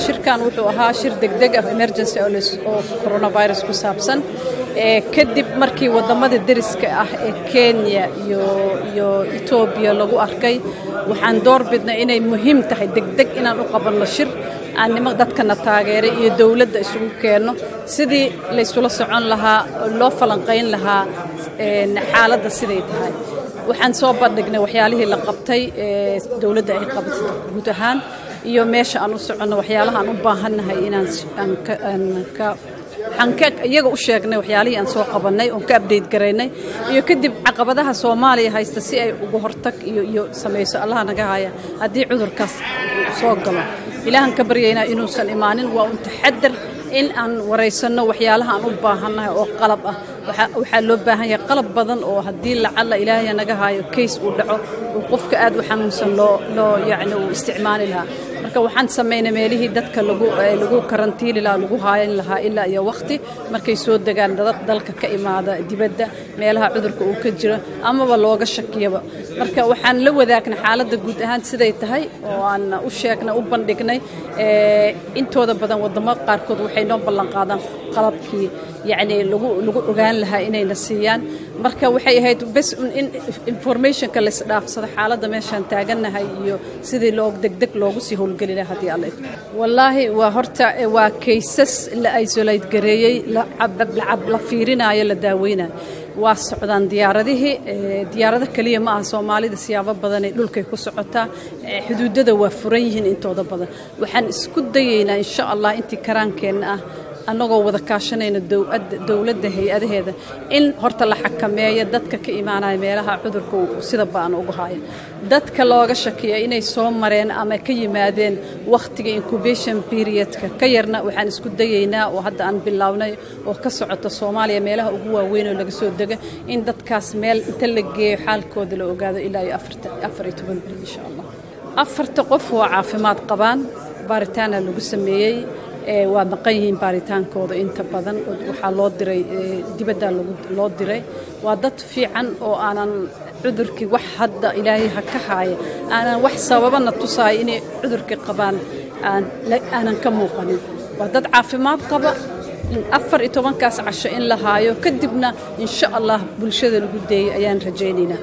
shirkan wuxuu ahaa shir degdeg ah emergency oo coronavirus ku saabsan kadib markii wadamada deriska ah ee Kenya iyo Ethiopia lagu arkay waxaan doorbidnay inay muhiim tahay degdeg inaan u qabanno shir aan dadkana taageeray iyo dawladda isugu keeno sidii la isula socon lahaa loo falanqeyn lahaa xaaladda siday tahay waxaan soo bandhignay waxyaalihii la qabtay dawladda ay qabatay guud ahaan iyo meesha aan u socono waxyaalaha aan u baahanahay inaan iyaga u sheegnay waxyaalihii aan soo qabanay oo ka update gareynay iyo kadib caqabadaha Soomaaliya haysta si ay ugu hortag iyo sameeyso Allah naga haya hadii cudurkaas soo galo ilaahan ka baryeynaa inuusan imaanin waa un taxadar in aan wareysano waxyaalaha aan u baahanahay oo qalab ah waxa loo baahan yahay qalab badan oo hadii lacala ilaahay naga hayo case uu dhaco oo qofka aad u xanuunsan loo yaani uu isticmaali lahaa marka waxaan sameeynay meelihii dadka lagu karantiili lahaa lagu haayan lahaa ilaa iyo waqti markay soo degaan dalka ka imaada dibadda meelaha cudurka uu ka jiro amaba looga shakiyaba marka waxaan la wadaagnay xaaladda guud ahaan siday tahay oo aan u sheegnay u bandhignay intooda badan wadamada qaarkood waxay noo ballan qaadaan qalabkii يعني لغو ogaan lahaa inayna siiyaan marka waxay ahayd bas in information kale isdhaafsado xaaladda meeshan taaganahay iyo sidii loo degdeg loogu sii howlgali lahaa hadii Allah wallahi waa horta waa cases la isolate gareeyay la fiirinayo la daaweynayo waa socdaan diyaarada kaliya ma aha Soomaalida siyaabo badan ee dhulkay ku socotaa xuduudada waa furan yihiin intooda badan waxaan isku dayeynaa insha Allah intii karaankeena ah anagoo wada kaashanayna dawladda hay'adaheeda in horta la xakameeyo dadka ka imaanaya meelaha cudurku sida baan ugu haaya dadka looga shakiyo inay soo mareen ama ka yimaadeen waqtiga incubation periodka ka yarna waxaan isku dayeynaa oo hadda aan bilownay oo ka socota Soomaaliya meelaha ugu waaweyn oo laga soo dego in dadkaas meel inta la geeyo xaalkooda la ogaado ilaa 14 bil insha Allah afarta qof oo caafimaad qabaan baaritaan lagu sameeyay waa maqan yihiin baaritaankooda inta badan waxa loo diray dibadda loo diray waa dad fiican oo aanan cudurkii wax hadda ilaahay ha ka haaya aanan wax sababana tusay inay cudurkii qabaan aanan ka muuqanin waa dad caafimaad qaba 14 kaas casho in la haayo kadibna insha Allah bulshada lagu deeyay ayaan rajaynaynaa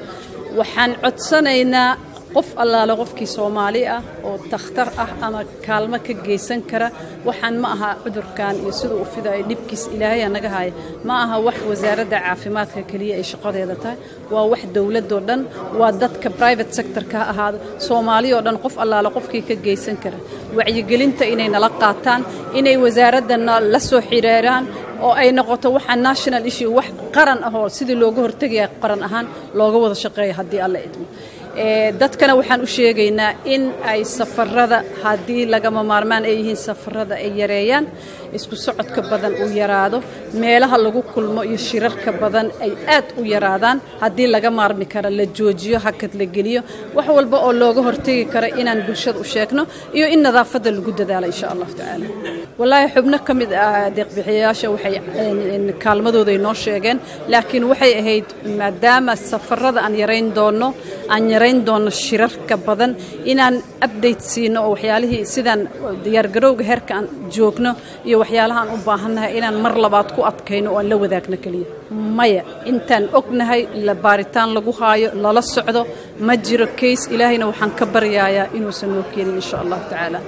waxaan codsanaynaa qof allaale qofkii Soomaali ah oo takhtar ah ama kaalmo ka geysan kara waxaan ma aha cudurkan iyo sidoo u fiday dibkiis ilaahay naga haay ma aha wax wasaaradda caafimaadka kaliya ay shaqadeeda tahay waa wax dawladda oo dhan waa dadka private sector ka ahaado Soomaali oo dhan qof allaale qofkii ka geysan kara wacyigelinta inay nala qaataan inay wasaaradana la soo xiriiraan oo ay noqoto waxa national issue wax qaran ah oo sidii looga hortagay qaran ahaan looga wada shaqeeyo hadii alla idmo dadkana waxaan u sheegaynaa in ay safarada hadii laga maarmaan ay yihiin safarada ay yareeyaan isku socodka badan uu yaraado meelaha lagu kulmo iyo shirarka badan ay aad u yaraadaan hadii laga maarmi karo la joojiyo hakad la geliyo wax walba oo looga hortagi karo inaan bulshada u sheegno iyo in nadaafada lagu dadaalo insha Allah taala wallahi xubno kamid ah deeq-bixiyaasha waxay kaalmadooda inoo sheegeen laakiin waxay ahayd maadaama safarada aan yareyn doono shirarka badan inaan update siino oo waxyaalihii sidaan diyaar garowga heerka aan joogno iyo waxyaalaha aan u baahanahay inaan mar labaad ku adkayno oo la wadaagno kaliya maya intaan ognahay la baaritaan lagu haayo lala socdo ma jiro case ilaahayna waxaan ka baryayaa inuusan noo keenin insha Allah taala